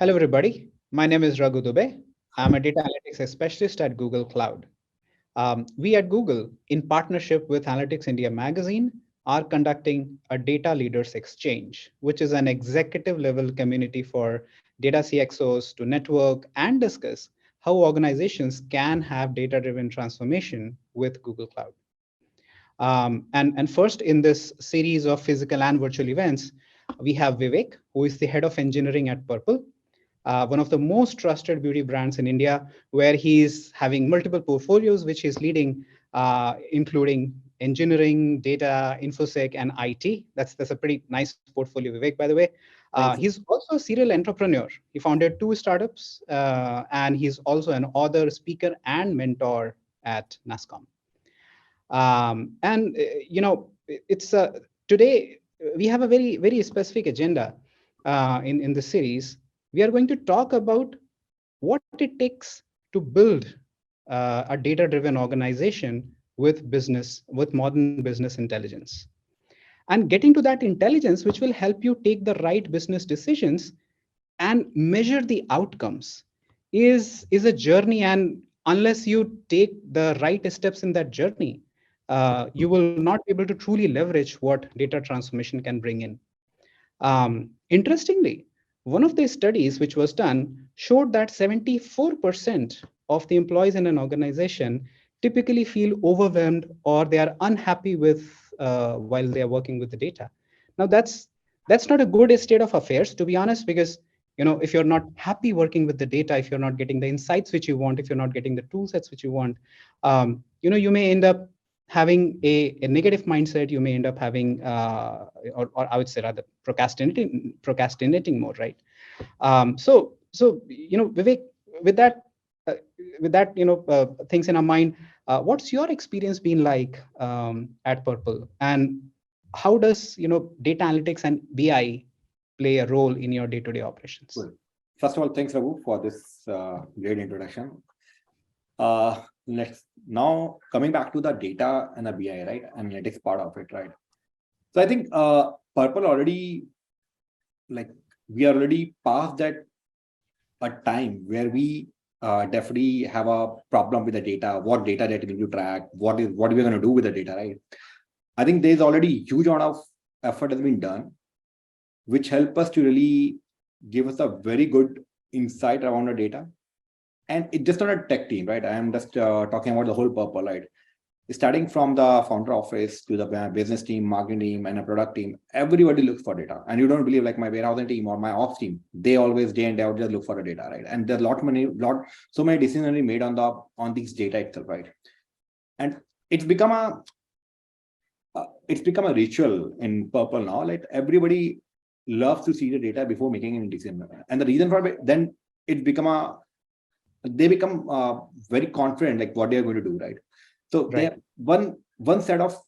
Hello, everybody. My name is Raghu Dubey. I'm a data analytics specialist at Google Cloud. We at Google, in partnership with Analytics India magazine, are conducting a data leaders exchange, which is an executive level community for data CXOs to network and discuss how organizations can have data driven transformation with Google Cloud. And first in this series of physical and virtual events, we have Vivek, who is the head of engineering at Purple, one of the most trusted beauty brands in India, where he's having multiple portfolios, which he's leading, including engineering, data, infosec, and IT. That's a pretty nice portfolio, Vivek, by the way. He's also a serial entrepreneur. He founded 2 startups, and he's also an author, speaker, and mentor at NASCOM. And it's today we have a very specific agenda in the series. We are going to talk about what it takes to build a data-driven organization with modern business intelligence, and getting to that intelligence, which will help you take the right business decisions and measure the outcomes, is a journey. And unless you take the right steps in that journey, you will not be able to truly leverage what data transformation can bring in. Interestingly, one of the studies which was done showed that 74% of the employees in an organization typically feel overwhelmed or they are unhappy with while they are working with the data. Now that's not a good state of affairs, to be honest, because if you're not happy working with the data, if you're not getting the insights which you want, if you're not getting the tool sets which you want, you may end up having a negative mindset. You may end up having, or I would say rather procrastinating more, right? So Vivek, with that, things in our mind, what's your experience been like at Purple, and how does data analytics and BI play a role in your day-to-day operations? Cool. First of all, thanks, Raghu, for this great introduction. Let's now coming back to the data and the BI, right? Analytics part of it, right? So I think Purple already, we are already past that a time where we definitely have a problem with the data, what data that we need to track, what we're going to do with the data, right? I think there's already huge amount of effort has been done, which help us to really give us a very good insight around the data. And it's just not a tech team, right? I am just talking about the whole Purple, right? Starting from the founder office to the business team, marketing team, and a product team, everybody looks for data. And you don't believe, like my warehousing team or my ops team, they always day in day out just look for the data, right? And there's so many decisions made on these data itself, right? And it's become a ritual in Purple now. Like everybody loves to see the data before making any decision. And the reason for it, then it they become very confident, like what they are going to do, right? So right. They have one set of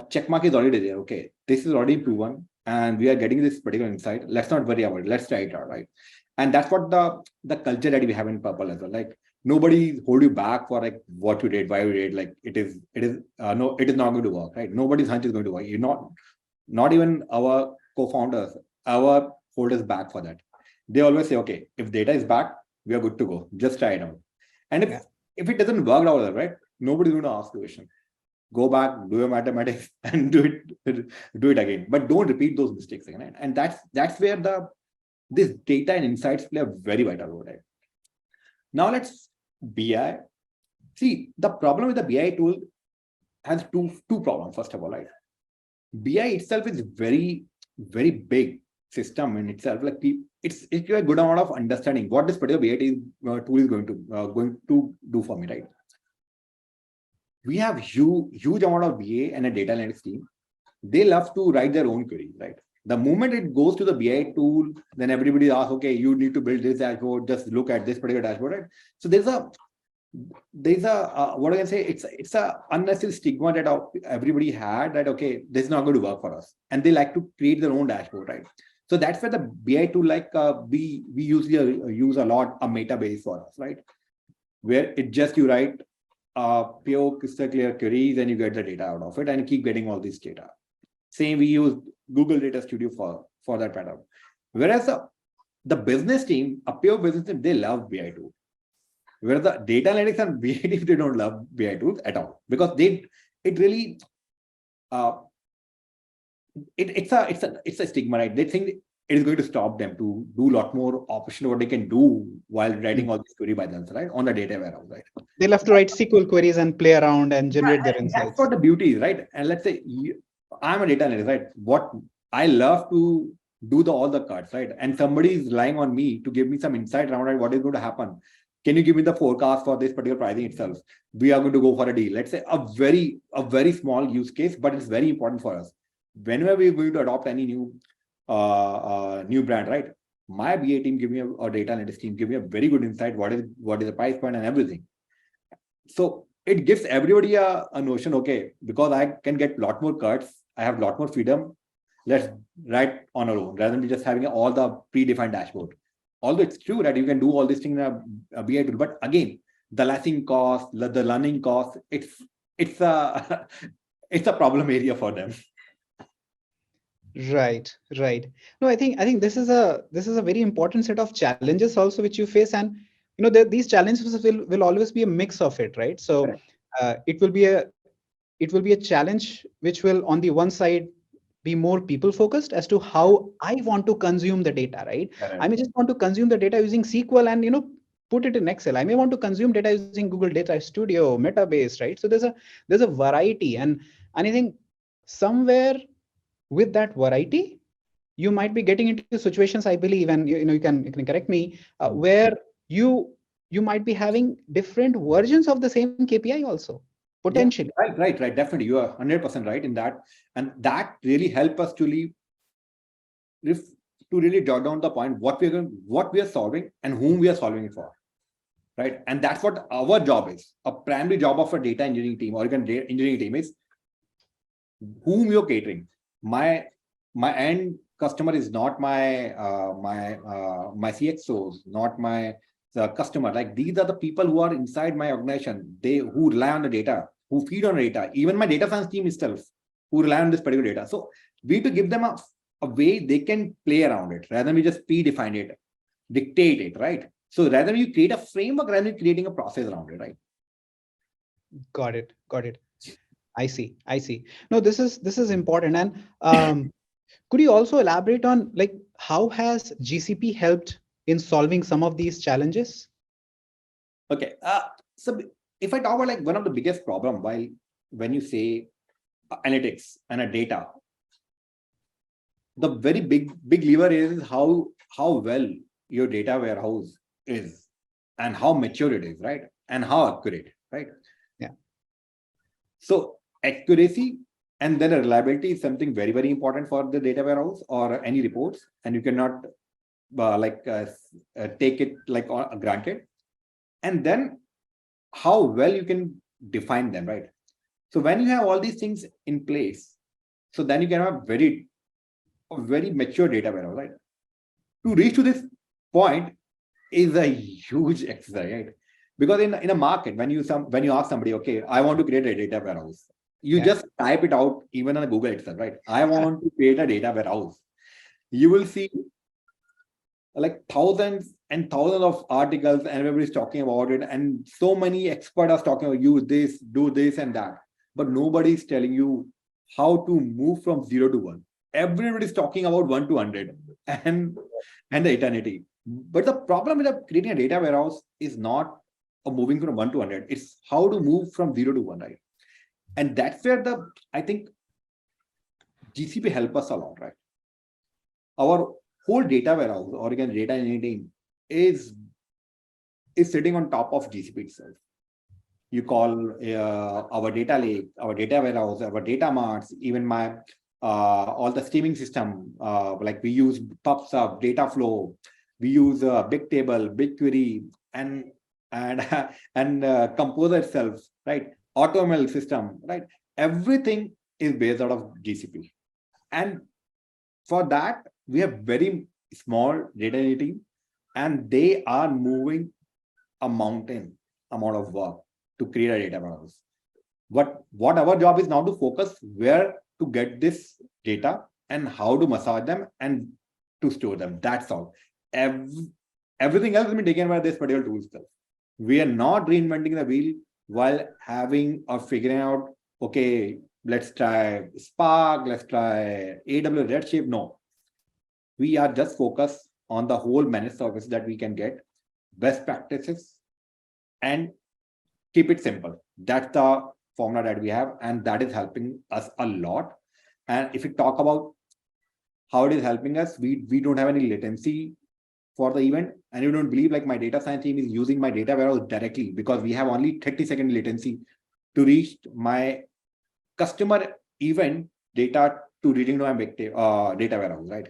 check mark is already there. Okay, this is already proven, and we are getting this particular insight. Let's not worry about it. Let's try it out, right? And that's what the culture that we have in Purple as well. Like nobody hold you back for like what you did, why you did. Like it is no, it is not going to work, right? Nobody's hunch is going to work. You're not even our co-founders, our holders back for that. They always say, okay, if data is back, we are good to go. Just try it out. And if it doesn't work out, right, nobody's going to ask the question. Go back, do your mathematics, and do it again. But don't repeat those mistakes again. Right? And that's where this data and insights play a very vital role. Right? Now let's BI. See, the problem with the BI tool has two problems. First of all, right, BI itself is very, very big system in itself. Like it's a good amount of understanding what this particular BI tool is going to do for me, right? We have huge amount of BA and a data analytics team. They love to write their own queries, right? The moment it goes to the BI tool, then everybody asks, okay, you need to build this dashboard, just look at this particular dashboard, right? So there's a what I can say, it's a unnecessary stigma that everybody had that, okay, this is not going to work for us. And they like to create their own dashboard, right? So that's where the BI tool, we usually use a lot a metabase for us, right? Where it just you write pure crystal clear queries and you get the data out of it and keep getting all this data. Same we use Google Data Studio for that pattern. Whereas the business team, a pure business team, they love BI tools. Where the data analytics and BI teams, they don't love BI tools at all, because it really, uh, it's a stigma, right? They think it is going to stop them to do a lot more optional what they can do while writing all this query by themselves, right? On the data warehouse, right? They'll have to write SQL queries and play around and Yeah, generate their and that's insights. what the beauty is, right? And let's say I'm a data analyst, right? What I love to do all the cuts, right? And somebody is relying on me to give me some insight around it, what is going to happen. Can you give me the forecast for this particular pricing itself? We are going to go for a deal. Let's say a very small use case, but it's very important for us. Whenever we're going to adopt any new brand, right? My BA team give me or data analytics team give me a very good insight. What is the price point and everything. So it gives everybody a notion, okay, because I can get a lot more cuts, I have a lot more freedom. Let's write on our own rather than just having all the predefined dashboard. Although it's true that you can do all these things in a BI tool, but again, the lesson cost, the learning cost, it's a it's a problem area for them. Right, right. No, I think this is a very important set of challenges also which you face, and these challenges will always be a mix of it, right? So Correct. it will be a challenge which will on the one side be more people focused as to how I want to consume the data, right? I Correct. may just want to consume the data using SQL and put it in Excel. I may want to consume data using Google Data Studio, Metabase, right? So there's a variety, and I think somewhere with that variety you might be getting into situations, I believe, and you can correct me, where you might be having different versions of the same KPI also, Yeah, potentially. right. Definitely. You are 100% right in that. And that really help us to really jot down the point what we are solving and whom we are solving it for, right? And that's what our job is. A primary job of a data engineering team or even data engineering team is whom you're catering. My end customer is not my CXOs, not my the customer. Like these are the people who are inside my organization. They who rely on the data, who feed on data. Even my data science team itself, who rely on this particular data. So we need to give them a way they can play around it rather than we just predefine it, dictate it, right? So rather you create a framework rather than creating a process around it, right? Got it. I see. No, this is important. And could you also elaborate on, like, how has GCP helped in solving some of these challenges? Okay. So if I talk about like one of the biggest problem while when you say analytics and a data, the very big lever is how well your data warehouse is and how mature it is, right? And how accurate, right? Yeah. So accuracy and then reliability is something very important for the data warehouse or any reports, and you cannot take it like granted. And then how well you can define them, right? So when you have all these things in place, so then you can have very mature data warehouse, right? To reach to this point is a huge exercise, right? Because in a market, when you ask somebody, okay, I want to create a data warehouse, you Yeah. just type it out even on Google itself, right? I want to create a data warehouse. You will see like thousands and thousands of articles, and everybody's talking about it, and so many experts are talking about use this, do this and that, but nobody's telling you how to move from 0 to 1. Everybody's talking about 1 to 100 and the eternity. But the problem with creating a data warehouse is not a moving from 1 to 100. It's how to move from 0 to 1, right? And that's where I think GCP help us a lot, right? Our whole data warehouse or again data engineering is sitting on top of GCP itself. You call our data lake, our data warehouse, our data marts, even my all the streaming system, like we use PubSub, Dataflow, we use Bigtable, BigQuery, and and Composer itself, right? AutoML system, right? Everything is based out of GCP, and for that we have very small data team, and they are moving a mountain amount of work to create a data warehouse. What our job is now to focus where to get this data and how to massage them and to store them. That's all. everything else has been taken by this particular tool itself. We are not reinventing the wheel while having or figuring out, okay, let's try Spark, let's try AWS Redshift. No, we are just focused on the whole managed service that we can get, best practices, and keep it simple. That's the formula that we have, and that is helping us a lot. And if we talk about how it is helping us, we don't have any latency for the event, and you don't believe like my data science team is using my data warehouse directly because we have only 30-second latency to reach my customer event data to reading to my data warehouse, right?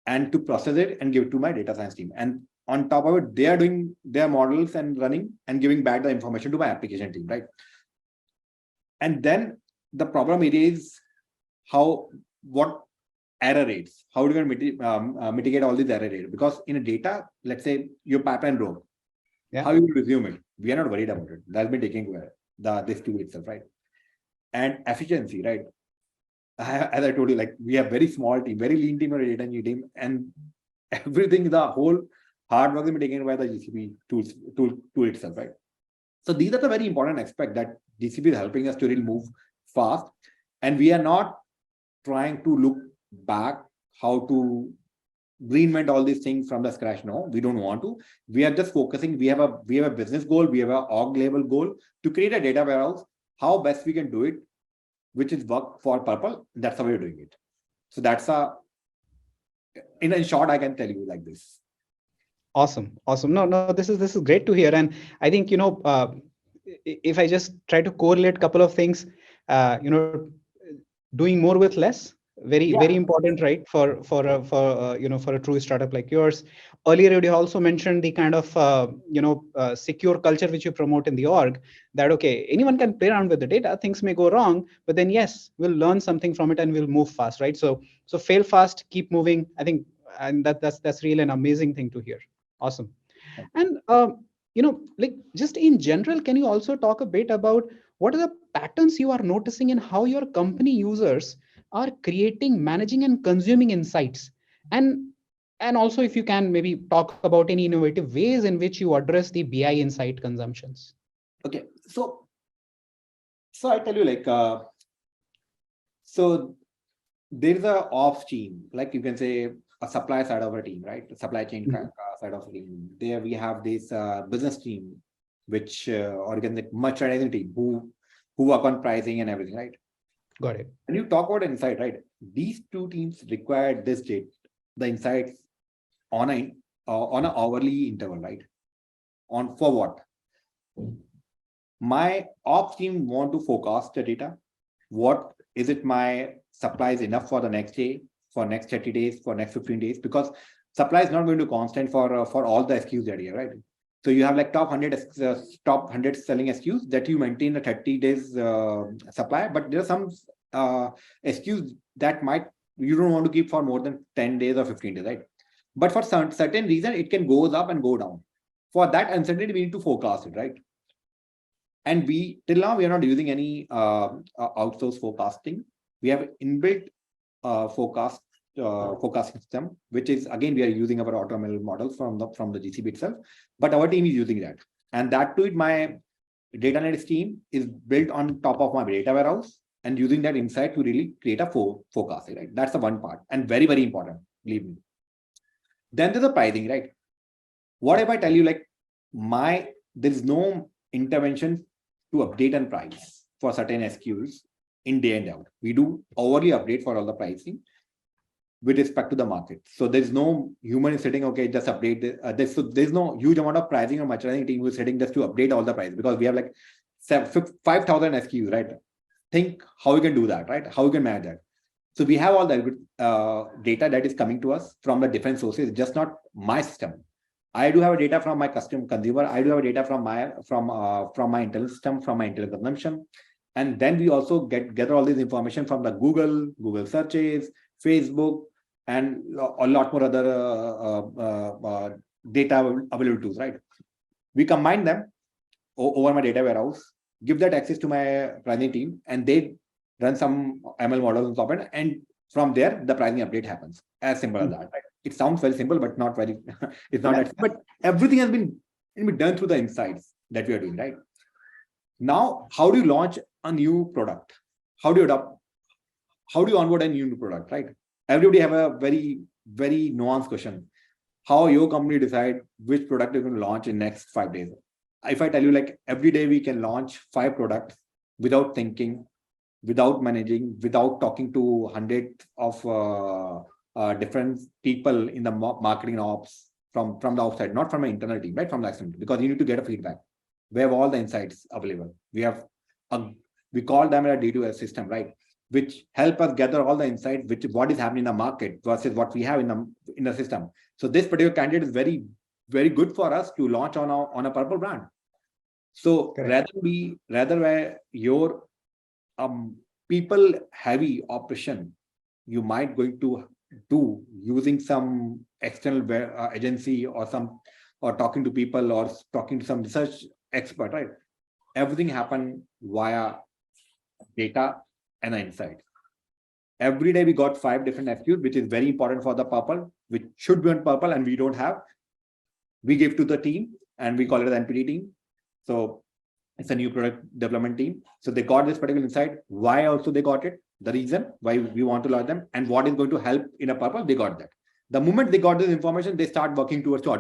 And to process it and give it to my data science team. And on top of it, they are doing their models and running and giving back the information to my application team, right? And then the problem it is what error rates, how do you mitigate all these error rates? Because in a data, let's say your pipeline broke, how you will resume it? We are not worried about it. That's been taking care this tool itself, right? And efficiency, right? As I told you, like we have very small team, very lean team or data engineering team, and everything, the whole hard work has been taken by the GCP tool itself, right? So these are the very important aspects that GCP is helping us to really move fast, and we are not trying to look back how to reinvent all these things from the scratch. No, we don't want to. We are just focusing. We have a business goal. We have a org level goal to create a data warehouse. How best we can do it, which is work for purple. That's how we're doing it. So that's in short, I can tell you like this. Awesome. No, this is great to hear. And I think, if I just try to correlate a couple of things, doing more with less, very important, right? For a true startup like yours. Earlier, you also mentioned the kind of secure culture which you promote in the org. That okay, anyone can play around with the data. Things may go wrong, but then yes, we'll learn something from it and we'll move fast, right? So fail fast, keep moving. I think, and that's really an amazing thing to hear. Awesome. And like just in general, can you also talk a bit about what are the patterns you are noticing in how your company users are creating, managing, and consuming insights? And also, if you can maybe talk about any innovative ways in which you address the BI insight consumptions. Okay, so I tell you, like, so there's a ops team, like you can say a supply side of a team, right? The supply chain side of a team. There we have this business team, which or you can say merchandising team who work on pricing and everything, right? Got it. When you talk about insight, right? These two teams require this date, the insights on an hourly interval, right? On for what? My ops team want to forecast the data. What is it? My supply is enough for the next day, for next 30 days, for next 15 days, because supply is not going to constant for all the SKUs that you have, right? So you have like top 100 selling SKUs that you maintain a 30 days supply, but there are some SKUs that you don't want to keep for more than 10 days or 15 days, right? But for certain reason, it can go up and go down. For that uncertainty, we need to forecast it, right? And till now, we are not using any outsourced forecasting. We have inbuilt forecasting system, which is, again, we are using our AutoML models from the GCP itself, but our team is using that. And that too, my data analytics team is built on top of my data warehouse and using that insight to really create a forecasting, right? That's the one part, and very, very important, believe me. Then there's the pricing, right? What if I tell you, like, there is no intervention to update and price for certain SKUs in day and out. We do overly update for all the pricing with respect to the market. So there's no human sitting, okay, just update this. So there's no huge amount of pricing or merchandising team who's sitting just to update all the price, because we have like 5,000 SKUs, right? Think how you can do that, right? How you can manage that. So we have all that data that is coming to us from the different sources, just not my system. I do have a data from my consumer. I do have a data from my internal system, from my internal consumption. And then we also gather all this information from the Google searches, Facebook, and a lot more other data available tools, right? We combine them over my data warehouse, give that access to my pricing team, and they run some ML models on top of it, and from there, the pricing update happens. As simple as that, right? It sounds very simple, but not very, it's not that, but everything has been done through the insights that we are doing, right? Now, how do you launch a new product? How do you adopt? How do you onboard a new product, right? Everybody have a very, very nuanced question. How your company decide which product is going to launch in next 5 days? If I tell you, like, every day we can launch 5 products without thinking, without managing, without talking to hundreds of different people in the marketing ops from the outside, not from my internal team, right? From the external team, because you need to get a feedback. We have all the insights available. We have we call them a D2S system, right? Which help us gather all the insights, which what is happening in the market versus what we have in the system. So this particular candidate is very, very good for us to launch on a purple brand. So rather where your people heavy operation, you might going to do using some external agency or talking to people or talking to some research expert, right? Everything happen via data and insight. Every day we got 5 different FQs, which is very important for the purple, which should be on purple, and we don't have. We give to the team and we call it an NPD team. So it's a new product development team. So they got this particular insight. Why also they got it? The reason why we want to launch them and what is going to help in a purple, they got that. The moment they got this information, they start working towards to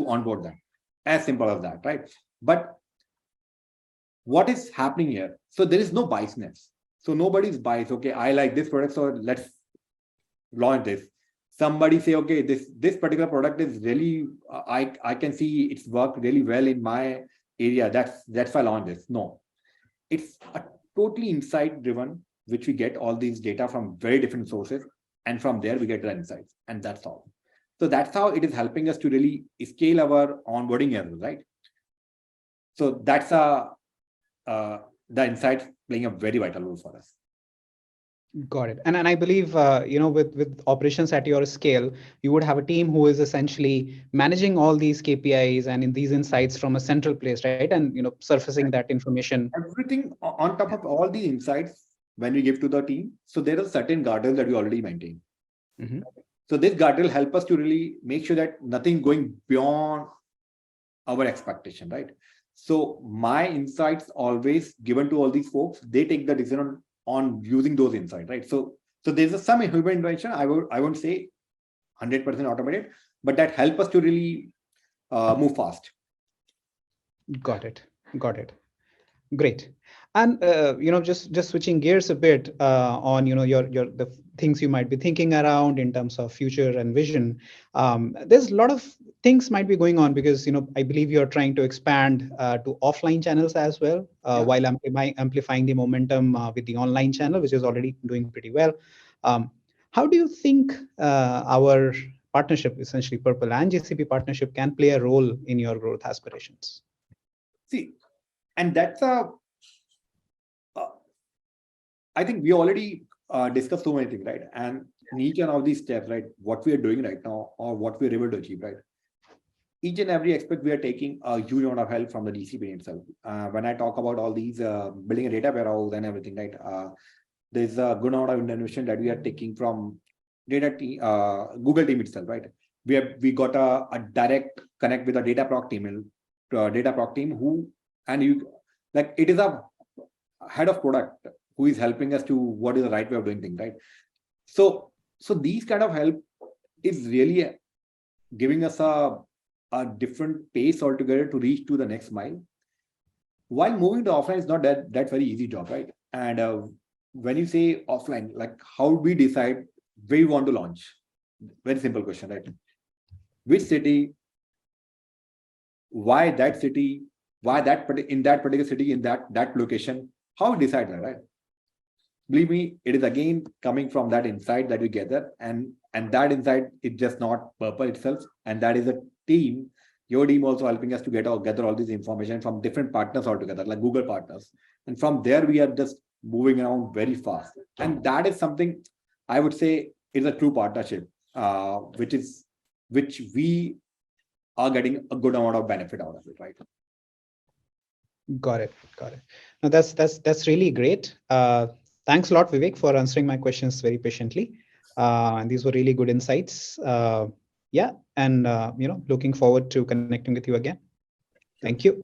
onboard them. As simple as that, right? But what is happening here? So there is no biasness. So nobody's biased. Okay, I like this product, so let's launch this. Somebody say, okay, this particular product is really, I can see it's worked really well in my area. That's why I launched this. No, it's a totally insight driven, which we get all these data from very different sources, and from there we get the insights, and that's all. So that's how it is helping us to really scale our onboarding errors, right? So that's the insights playing a very vital role for us. Got it. And I believe, with operations at your scale, you would have a team who is essentially managing all these KPIs and in these insights from a central place, right? And, surfacing that information. Everything on top of all these insights, when we give to the team, so there are certain guardrails that we already maintain. Mm-hmm. So this guardrail help us to really make sure that nothing going beyond our expectation, right? So my insights always given to all these folks, they take the decision on using those insights, right? So there's some human intervention. I won't say 100% automated, but that help us to really move fast. Got it. Great. And just switching gears a bit on the things you might be thinking around in terms of future and vision. There's a lot of things might be going on because I believe you're trying to expand to offline channels as well, while amplifying the momentum with the online channel, which is already doing pretty well. How do you think our partnership, essentially Purple and GCP partnership, can play a role in your growth aspirations? See, and that's I think we already discussed so many things, right? And in each one of these steps, right, what we are doing right now or what we're able to achieve, right? Each and every aspect we are taking a huge amount of help from the GCP itself. When I talk about all these building a data warehouse and everything, right? There's a good amount of innovation that we are taking from Google team itself, right? We got a direct connect with the data proc team who, and you like, it is a head of product who is helping us to what is the right way of doing things, right? So these kind of help is really giving us a different pace altogether to reach to the next mile. While moving to offline is not that very easy job, right? And when you say offline, like how we decide where we want to launch? Very simple question, right? Which city? Why that city? Why in that particular city, in that location? How we decide that, right? Believe me, it is again coming from that insight that we gather, and that insight is just not Purple itself, and that is a team. Your team also helping us to gather all this information from different partners altogether, like Google partners, and from there we are just moving around very fast, and that is something I would say is a true partnership, which we are getting a good amount of benefit out of it, right? Got it. Now that's really great. Thanks a lot, Vivek, for answering my questions very patiently. And these were really good insights. Yeah, and looking forward to connecting with you again. Thank you.